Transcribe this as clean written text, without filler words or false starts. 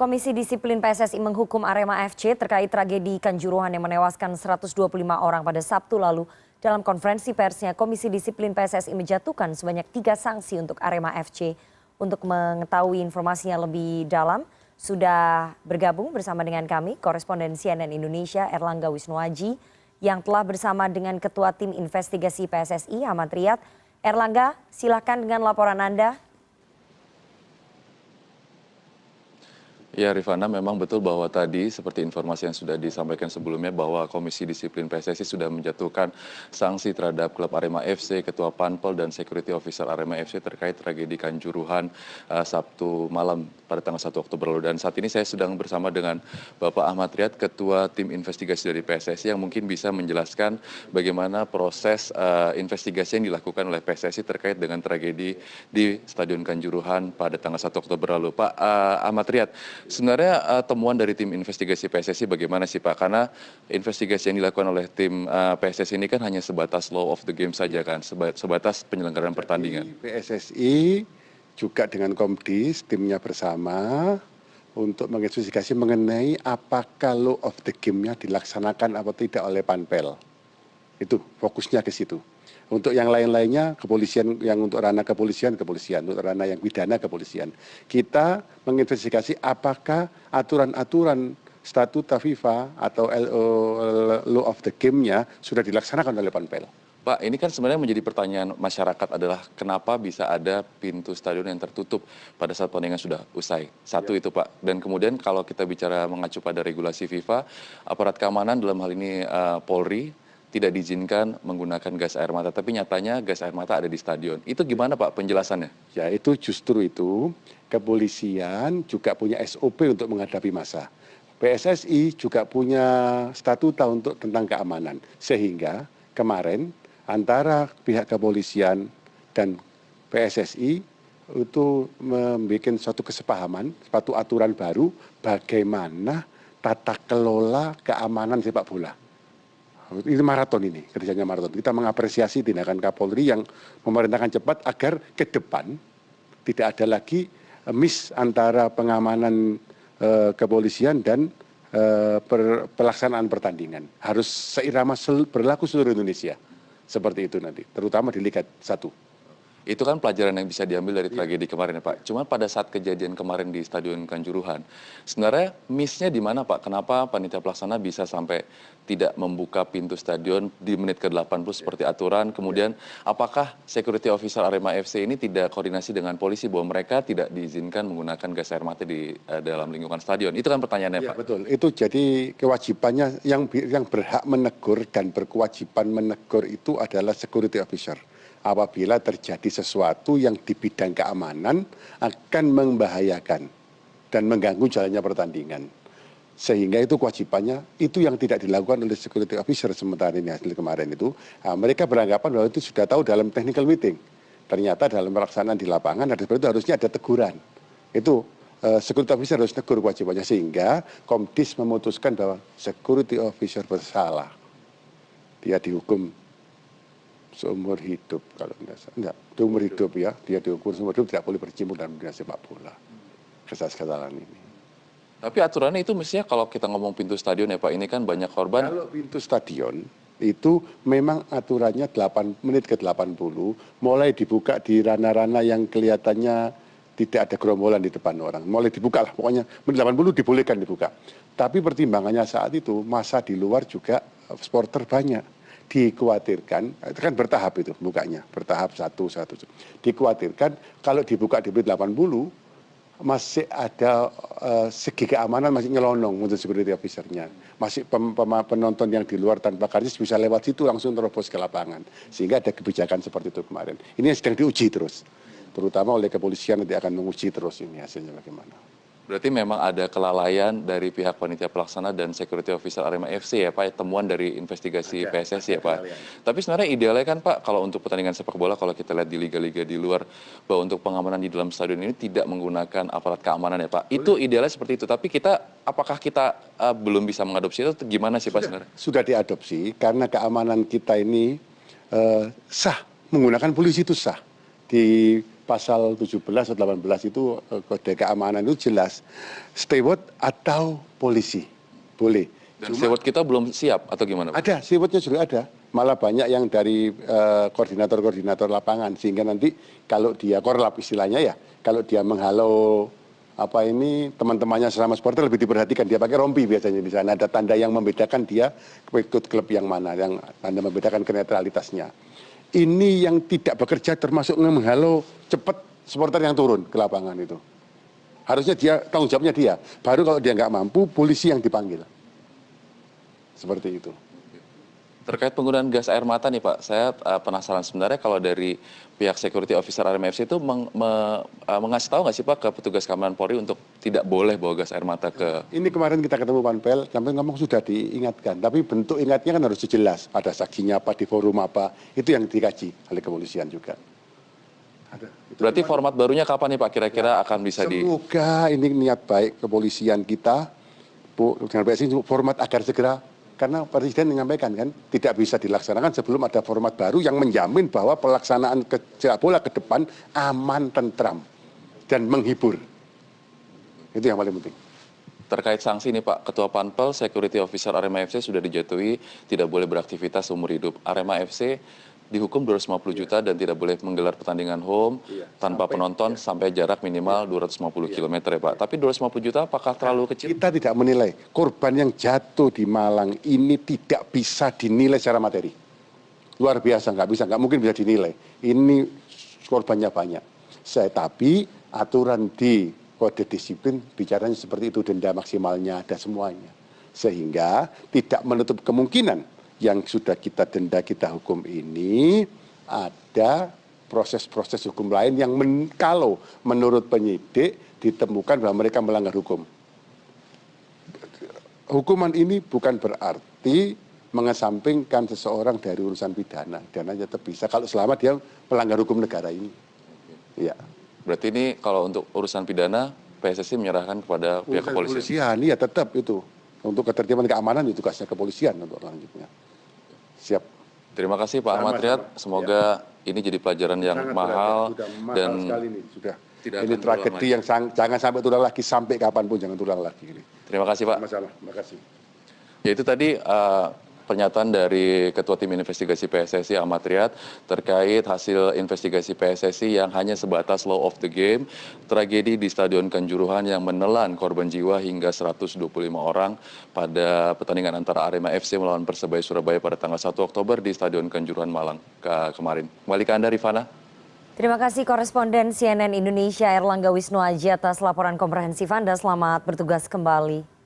Komisi Disiplin PSSI menghukum Arema FC terkait tragedi Kanjuruhan yang menewaskan 125 orang pada Sabtu lalu. Dalam konferensi persnya, Komisi Disiplin PSSI menjatuhkan sebanyak 3 sanksi untuk Arema FC. Untuk mengetahui informasinya lebih dalam, sudah bergabung bersama dengan kami, koresponden CNN Indonesia Erlangga Wisnuaji, yang telah bersama dengan Ketua Tim Investigasi PSSI, Ahmad Riyad. Erlangga, silakan dengan laporan Anda. Ya Rifana, memang betul bahwa tadi seperti informasi yang sudah disampaikan sebelumnya bahwa Komisi Disiplin PSSI sudah menjatuhkan sanksi terhadap klub Arema FC, Ketua Panpel dan Security Officer Arema FC terkait tragedi Kanjuruhan Sabtu malam pada tanggal 1 Oktober lalu. Dan saat ini saya sedang bersama dengan Bapak Ahmad Riyad, Ketua Tim Investigasi dari PSSI yang mungkin bisa menjelaskan bagaimana proses investigasi yang dilakukan oleh PSSI terkait dengan tragedi di Stadion Kanjuruhan pada tanggal 1 Oktober lalu. Pak Ahmad Riyad, sebenarnya temuan dari tim investigasi PSSI bagaimana sih Pak? Karena investigasi yang dilakukan oleh tim PSSI ini kan hanya sebatas law of the game saja kan, sebatas penyelenggaraan pertandingan. PSSI juga dengan Komdis, timnya bersama untuk menginvestigasi mengenai apakah law of the game-nya dilaksanakan atau tidak oleh Panpel. Itu fokusnya ke situ. Untuk yang lain-lainnya, kepolisian, yang untuk ranah kepolisian, untuk ranah yang pidana, kepolisian. Kita menginvestigasi apakah aturan-aturan statuta FIFA atau law of the game-nya sudah dilaksanakan oleh Panpel. Pak, ini kan sebenarnya menjadi pertanyaan masyarakat adalah kenapa bisa ada pintu stadion yang tertutup pada saat pertandingan sudah usai. Satu itu Pak. Dan kemudian kalau kita bicara mengacu pada regulasi FIFA, aparat keamanan dalam hal ini Polri, tidak diizinkan menggunakan gas air mata, tapi nyatanya gas air mata ada di stadion. Itu gimana Pak penjelasannya? Ya itu justru itu kepolisian juga punya SOP untuk menghadapi massa. PSSI juga punya statuta untuk tentang keamanan. Sehingga kemarin antara pihak kepolisian dan PSSI itu membuat suatu kesepahaman, suatu aturan baru bagaimana tata kelola keamanan sepak bola. Ini maraton, ini kerjanya maraton. Kita mengapresiasi tindakan Kapolri yang memerintahkan cepat agar ke depan tidak ada lagi miss antara pengamanan kepolisian dan pelaksanaan pertandingan. Harus seirama berlaku seluruh Indonesia. Seperti itu nanti, terutama di Liga 1. Itu kan pelajaran yang bisa diambil dari tragedi kemarin ya Pak. Cuma pada saat kejadian kemarin di Stadion Kanjuruhan, sebenarnya miss-nya di mana Pak? Kenapa panitia pelaksana bisa sampai tidak membuka pintu stadion di menit ke-80 seperti aturan? Kemudian apakah security officer Arema FC ini tidak koordinasi dengan polisi bahwa mereka tidak diizinkan menggunakan gas air mata di dalam lingkungan stadion? Itu kan pertanyaannya ya, Pak. Betul, itu jadi kewajibannya yang berhak menegur dan berkewajiban menegur itu adalah security officer. Apabila terjadi sesuatu yang di bidang keamanan akan membahayakan dan mengganggu jalannya pertandingan. Sehingga itu kewajibannya, itu yang tidak dilakukan oleh security officer sementara ini hasil kemarin itu. Mereka beranggapan bahwa itu sudah tahu dalam technical meeting. Ternyata dalam pelaksanaan di lapangan itu harusnya ada teguran. Itu security officer harus tegur kewajibannya, sehingga Komdis memutuskan bahwa security officer bersalah. Dia dihukum seumur hidup, kalau enggak seumur hidup ya, dia dihukum seumur hidup, tidak boleh berkecimpung dalam dunia sepak bola. Kesalahan ini. Tapi aturannya itu mestinya kalau kita ngomong pintu stadion ya Pak, ini kan banyak korban. Kalau pintu stadion itu memang aturannya 8 menit ke 80 mulai dibuka di ranah-ranah yang kelihatannya tidak ada gerombolan di depan orang. Mulai dibuka lah, pokoknya menit 80 dibolehkan dibuka. Tapi pertimbangannya saat itu masa di luar juga supporter banyak. Dikhawatirkan, itu kan bertahap itu bukanya, bertahap satu. Dikhawatirkan kalau dibuka di menit 80, masih ada segi keamanan masih nyelonong untuk security officer-nya. Masih penonton yang di luar tanpa karcis bisa lewat situ langsung terobos ke lapangan. Sehingga ada kebijakan seperti itu kemarin. Ini yang sedang diuji terus. Terutama oleh kepolisian nanti akan menguji terus ini hasilnya bagaimana. Berarti memang ada kelalaian dari pihak panitia pelaksana dan security officer Arema FC ya Pak, temuan dari investigasi PSSI ya Pak. Tapi sebenarnya idealnya kan Pak, kalau untuk pertandingan sepak bola, kalau kita lihat di liga-liga di luar, bahwa untuk pengamanan di dalam stadion ini tidak menggunakan aparat keamanan ya Pak. Itu idealnya seperti itu, tapi apakah kita belum bisa mengadopsi itu gimana sih Pak sebenarnya? Sudah diadopsi, karena keamanan kita ini sah, menggunakan polisi itu sah. Di pasal 17 atau 18 itu kode keamanan itu jelas steward atau polisi boleh. Dan steward kita belum siap atau gimana, Pak? Ada, stewardnya juga ada. Malah banyak yang dari koordinator-koordinator lapangan sehingga nanti kalau dia korlap istilahnya ya, kalau dia menghalau teman-temannya selama supporter lebih diperhatikan. Dia pakai rompi biasanya di sana, ada tanda yang membedakan dia ikut klub yang mana, yang tanda membedakan kenetralitasnya. Ini yang tidak bekerja termasuk menghalau cepat supporter yang turun ke lapangan itu. Harusnya dia, tanggung jawabnya dia. Baru kalau dia nggak mampu, polisi yang dipanggil. Seperti itu. Terkait penggunaan gas air mata nih Pak, saya penasaran sebenarnya kalau dari pihak security officer Arema FC itu mengasih tahu nggak sih Pak ke petugas keamanan Polri untuk tidak boleh bawa gas air mata ke... Ini kemarin kita ketemu Panpel, sampai ngomong sudah diingatkan, tapi bentuk ingatnya kan harus jelas. Ada saksinya apa, di forum apa, itu yang dikaji oleh kepolisian juga. Berarti format barunya kapan nih Pak kira-kira akan bisa Semoga ini niat baik kepolisian kita, dengan PSI format agar segera. Karena Presiden menyampaikan kan tidak bisa dilaksanakan sebelum ada format baru yang menjamin bahwa pelaksanaan sepak bola ke depan aman, tentram, dan menghibur. Itu yang paling penting. Terkait sanksi nih Pak, Ketua Panpel Security Officer Arema FC sudah dijatuhi tidak boleh beraktivitas seumur hidup. Arema FC dihukum 250 juta dan tidak boleh menggelar pertandingan home tanpa penonton sampai jarak minimal 250 km ya Pak. Tapi 250 juta apakah terlalu kecil? Kita tidak menilai. Korban yang jatuh di Malang ini tidak bisa dinilai secara materi. Luar biasa, nggak mungkin bisa dinilai. Ini korbannya banyak. Tapi aturan di kode disiplin bicaranya seperti itu, denda maksimalnya ada semuanya. Sehingga tidak menutup kemungkinan yang sudah kita denda, kita hukum ini, ada proses-proses hukum lain yang kalau menurut penyidik ditemukan bahwa mereka melanggar hukum. Hukuman ini bukan berarti mengesampingkan seseorang dari urusan pidana. Pidananya tetap bisa kalau selama dia melanggar hukum negara ini. Ya. Berarti ini kalau untuk urusan pidana, PSSI menyerahkan kepada pihak kepolisian? Iya tetap itu. Untuk ketertiban keamanan itu tugasnya kepolisian untuk selanjutnya. Siap. Terima kasih Pak Ahmad Riyad. Semoga ini jadi pelajaran yang mahal dan sekali ini sudah. Ini tragedi yang jangan sampai terulang lagi, sampai kapanpun jangan terulang lagi. Terima kasih Pak. Sama-sama. Terima kasih. Ya itu tadi pernyataan dari Ketua Tim Investigasi PSSI Ahmad Riyad terkait hasil investigasi PSSI yang hanya sebatas law of the game, tragedi di Stadion Kanjuruhan yang menelan korban jiwa hingga 125 orang pada pertandingan antara Arema FC melawan Persebaya Surabaya pada tanggal 1 Oktober di Stadion Kanjuruhan Malang kemarin. Kembali ke Anda Rifana. Terima kasih koresponden CNN Indonesia Erlangga Wisnuaji atas laporan komprehensif Anda. Selamat bertugas kembali.